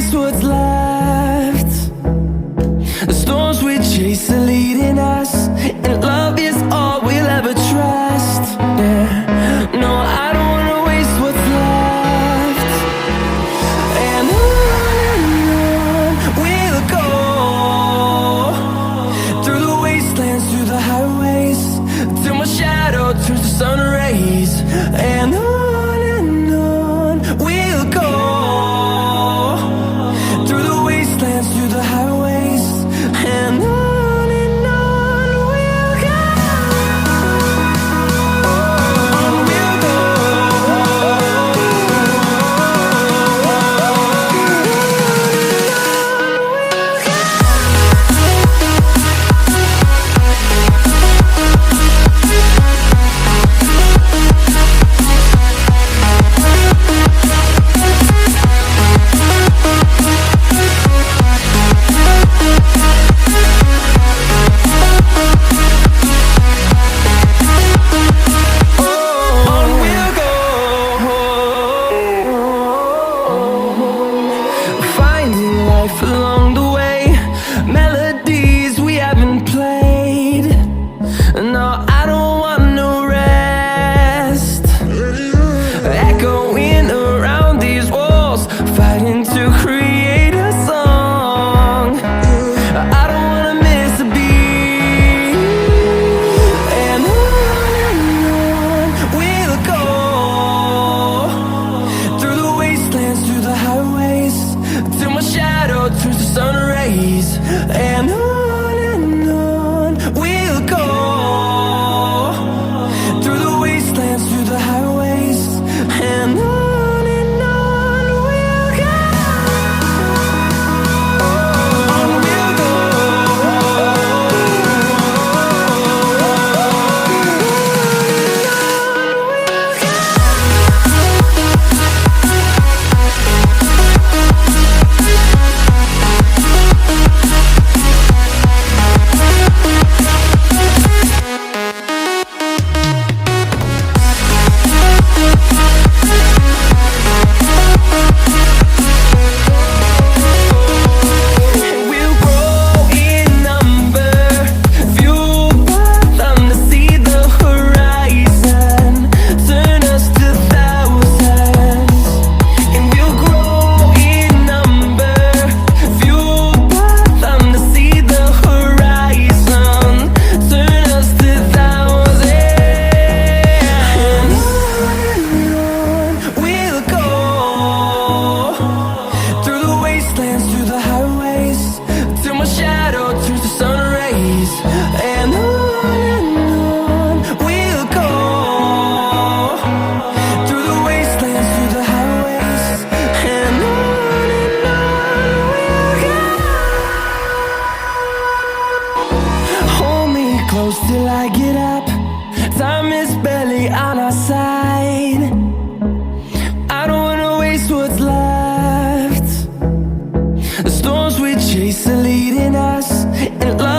waste what's left. The storms we chase are leading us, and love is all we'll ever trust. Yeah, no, I don't wanna waste what's left. And on we'll go, through the wastelands, through the highways, till my shadow turns to sun rays. And on we'll go, through the wastelands, through the highways, and on we'll go. On we'll go. Finding life along the way, melodies we haven't played. No, I don't want no rest. Echoing around these walls, fighting to create a song. I don't wanna miss a beat. And on we'll go, through the wastelands, through the highways, till my shadow turns to sun rays. And on we'll go, through the wastelands, through the highways, and on we'll go. On we'll go. We'll grow in number, fueled by them to see the horizon, turn us to thousands. And we'll grow in number, fueled by them to see the horizon, turn us to thousands. And on we'll go, through the wastelands, through the highways, till my shadow turns to sun rays. And on we'll go, through the wastelands, through the highways, and on we'll go. Hold me close till I get up, time is barely on our side. I don't wanna waste what's left. The storms we chase are leading us, and love